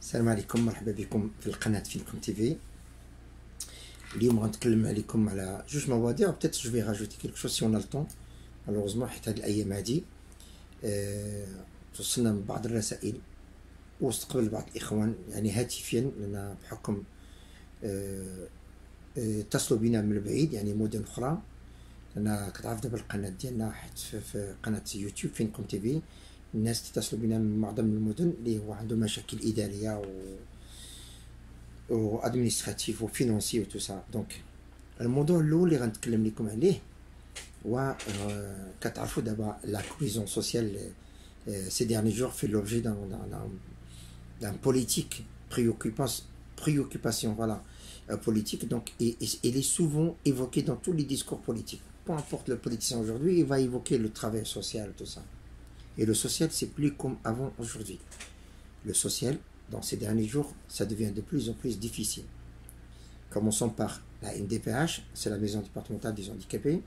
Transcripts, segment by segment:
السلام عليكم، مرحبا بكم في القناة فينكم تيفي. اليوم غنتكلم عليكم على جوج مواضيع، peut-être je vais rajouter quelque chose si on a le temps. malheureusement حيت هاد الايام هادي توصلنا من بعض الرسائل واستقبل بعض الاخوان يعني هاتفيا، لان بحكم اتصلوا بنا من البعيد يعني مدن اخرى. لان كتعرف دابا القناة ديالنا حيت في قناة يوتيوب فينكم تيفي الناس تتصلوا بنا من معظم المدن اللي هو عندهم مشاكل اداريه و ادمنستراتيف و فينانسي و تو سا. دونك الموضوع الاول اللي غنتكلم لكم عليه هو كتعرفوا دابا لا كويزون سوسيال ces derniers jours fait l'objet d'un politique préoccupation voilà politique. Donc il est souvent évoqué dans tous les discours politiques. Peu importe le politicien aujourd'hui, il va évoquer le travail social, tout ça. Et le social, c'est plus comme avant aujourd'hui. Le social, dans ces derniers jours, ça devient de plus en plus difficile. Commençons par la MDPH, c'est la maison départementale des handicapés.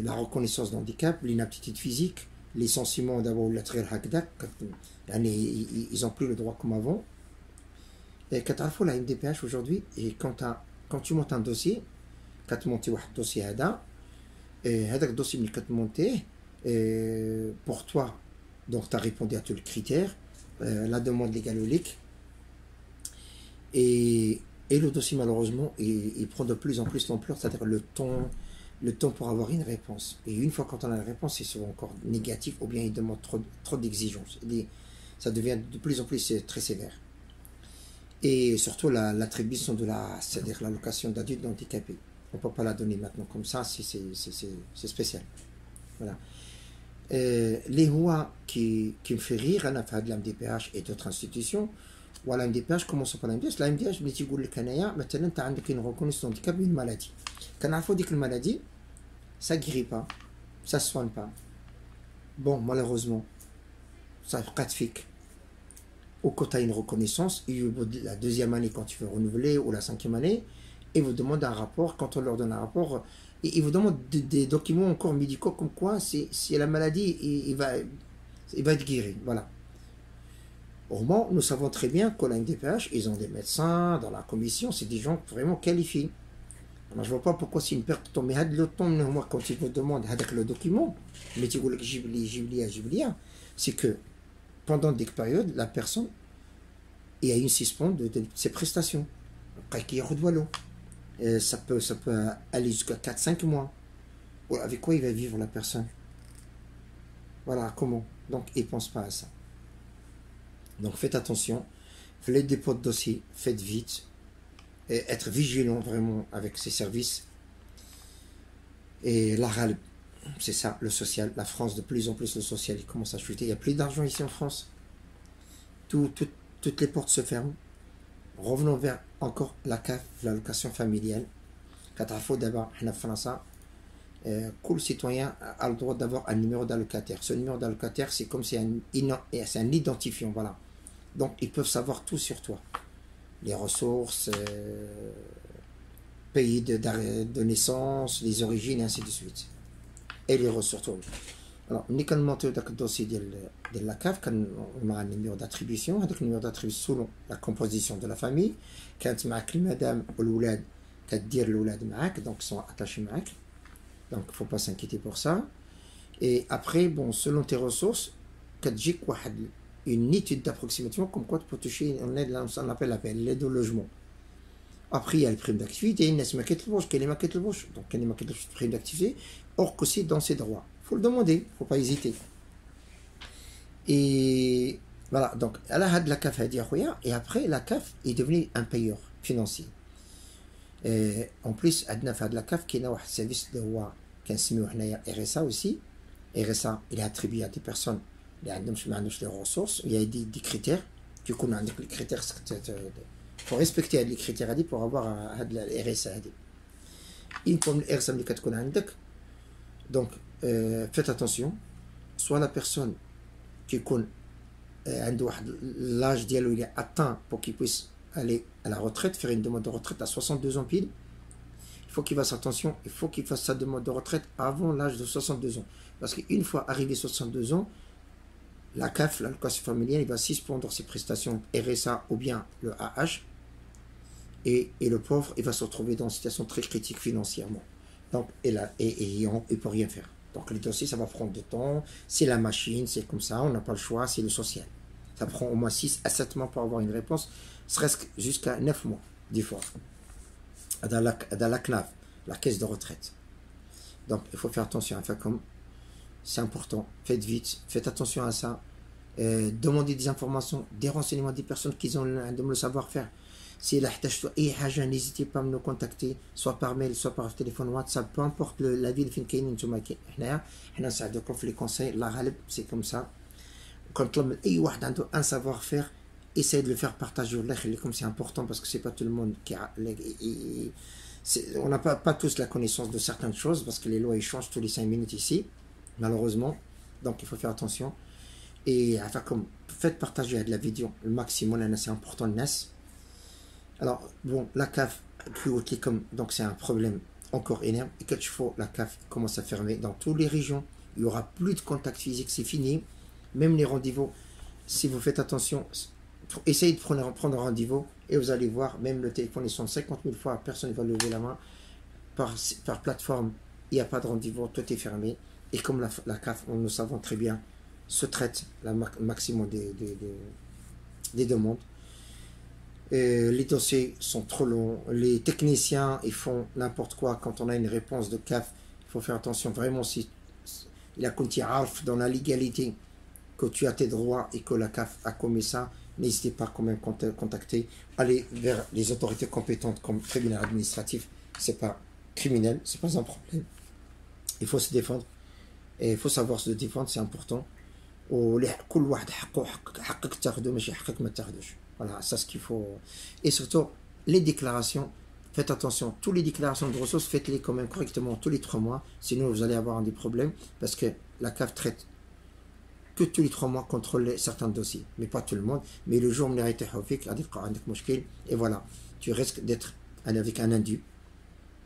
La reconnaissance d'handicap, l'inaptitude physique, licenciement d'abord la trail hakdak, ils n'ont plus le droit comme avant. Et quand la MDPH aujourd'hui, et quand tu montes un dossier, quand tu montes un dossier هذاك الدوسي ملي كتمونتيه pour toi, donc tu as répondu à tous les critères, la demande légale et le dossier malheureusement il prend de plus en plus l'ampleur, c'est-à-dire le temps pour avoir une réponse. Et une fois quand on a la réponse, c'est souvent encore négatif ou bien il demande trop d'exigences. Ça devient de plus en plus très sévère. Et surtout l'attribution de c'est-à-dire l'allocation d'adulte handicapé. On ne peut pas la donner maintenant comme ça, c'est spécial. Voilà. Les lois qui me fait rire, on a fait de la MDPH et d'autres institutions. Voilà, MDPH, commençons par la MDPH. La MDPH, je dis que maintenant, tu as une reconnaissance d'handicap, une maladie. Quand on a dit que la maladie, ça ne guérit pas, ça ne se soigne pas. Bon, malheureusement, ça fait fixe. Ou quand tu as une reconnaissance, la deuxième année, quand tu veux renouveler, ou la cinquième année, ils vous demandent un rapport. Quand on leur donne un rapport, ils vous demandent des documents encore médicaux comme quoi si la maladie il va être guéri. Voilà. Au moins, nous savons très bien qu'au MDPH, ils ont des médecins dans la commission, c'est des gens vraiment qualifiés. Alors, je ne vois pas pourquoi c'est une perte de temps. Mais le temps, moi, quand ils vous demandent le document, mais tu dis c'est que pendant des périodes, la personne il y a une suspension de ses prestations. Ça peut aller jusqu'à 4-5 mois. Avec quoi il va vivre la personne? Voilà, comment? Donc, il ne pense pas à ça. Donc, faites attention. Faites les dépôts de dossier, faites vite. Et être vigilant vraiment avec ces services. Et la RAL, c'est ça, le social. La France, de plus en plus, le social, il commence à chuter. Il n'y a plus d'argent ici en France. Toutes les portes se ferment. Revenons vers encore la CAF, l'allocation familiale. Quand il faut d'abord, en France, tout citoyen a le droit d'avoir un numéro d'allocataire. Ce numéro d'allocataire, c'est comme c'est un identifiant, voilà. Donc, ils peuvent savoir tout sur toi. Les ressources, pays de naissance, les origines, et ainsi de suite. Et les ressources. Alors, nous avons monté le dossier de la CAF, on a un numéro d'attribution. Le numéro d'attribution selon la composition de la famille. Quand tu as madame ou l'oulad, tu dire l'oulad maak, donc ils sont attachés maak. Donc, il ne faut pas s'inquiéter pour ça. Et après, bon, selon tes ressources, tu as une étude d'approximation comme quoi tu peux toucher on appelle l'aide au logement. Après, il y a le prime d'activité, il y a les maquettes de bouche, quelle est maquette de bouche, donc quelle est maquette de prime d'activité, or qu'aussi dans ses droits. Il faut le demander, il ne faut pas hésiter. Et voilà, donc elle a de la CAF à dire, et après la CAF est devenue un payeur financier. Et en plus, elle a de la CAF qui est un service de roi, qui est RSA aussi. RSA, il est attribué à des personnes qui ont des ressources, il y a des critères, du coup, on a des critères, il faut respecter les critères pour avoir la RSA. Il comme le RSA, donc, faites attention, soit la personne qui a l'âge d'elle où il est atteint pour qu'il puisse aller à la retraite, faire une demande de retraite à 62 ans pile, il faut qu'il fasse attention, il faut qu'il fasse sa demande de retraite avant l'âge de 62 ans. Parce qu'une fois arrivé à 62 ans, la CAF, l'allocation familiale, il va suspendre ses prestations RSA ou bien le AH, et le pauvre, il va se retrouver dans une situation très critique financièrement. Donc, il ne peut rien faire. Donc, les dossiers, ça va prendre du temps. C'est la machine, c'est comme ça, on n'a pas le choix, c'est le social. Ça prend au moins 6 à 7 mois pour avoir une réponse, serait-ce jusqu'à 9 mois, des fois, dans la CNAV, la caisse de retraite. Donc, il faut faire attention à faire comme c'est important. Faites vite, faites attention à ça. Demandez des informations, des renseignements des personnes qui ont le savoir-faire. Si n'hésitez pas à me contacter, soit par mail, soit par téléphone, WhatsApp, peu importe la ville fin كاين نتوما حنايا نساعدوكم في les conseils. La غالب c'est comme ça. Quand اي واحد عنده un savoir-faire, essayez de le faire partager. Comme c'est important parce que c'est pas tout le monde qui a on n'a pas tous la connaissance de certaines choses parce que les lois ils changent tous les 5 minutes ici, malheureusement. Donc il faut faire attention. Et enfin, comme faites partager de la vidéo le maximum, c'est important. Alors, bon, la CAF, donc c'est un problème encore énorme. Et quand la CAF commence à fermer dans toutes les régions, il n'y aura plus de contact physique, c'est fini. Même les rendez-vous, si vous faites attention, essayez de prendre un rendez-vous et vous allez voir, même le téléphone, ils sont 50 000 fois, personne ne va lever la main. Par plateforme, il n'y a pas de rendez-vous, tout est fermé. Et comme la CAF, nous savons très bien, se traite le maximum des demandes. Les dossiers sont trop longs, les techniciens ils font n'importe quoi. Quand on a une réponse de CAF, il faut faire attention vraiment. Si il a compté dans la légalité que tu as tes droits et que la CAF a commis ça, n'hésitez pas quand même à contacter, allez vers les autorités compétentes comme tribunal administratif. C'est pas criminel, c'est pas un problème, il faut se défendre et il faut savoir se défendre, c'est important. Voilà, c'est ce qu'il faut. Et surtout, les déclarations, faites attention, toutes les déclarations de ressources, faites-les quand même correctement tous les 3 mois, sinon vous allez avoir des problèmes, parce que la CAF traite que tous les 3 mois contrôler certains dossiers, mais pas tout le monde. Mais le jour où et voilà, tu risques d'être avec un indu,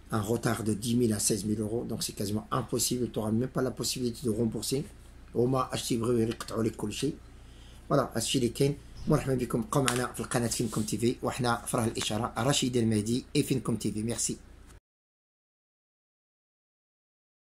un retard de 10 000 à 16 000 euros, donc c'est quasiment impossible, tu n'auras même pas la possibilité de rembourser. وما اشتي يبغيو يقطعوا لك كل شيء. فوالا هادشي اللي كاين. مرحبا بكم، بقاو معنا في القناه فينكم تي في، وحنا فراه الاشاره رشيد المهدي اي فينكم تي في. ميرسي.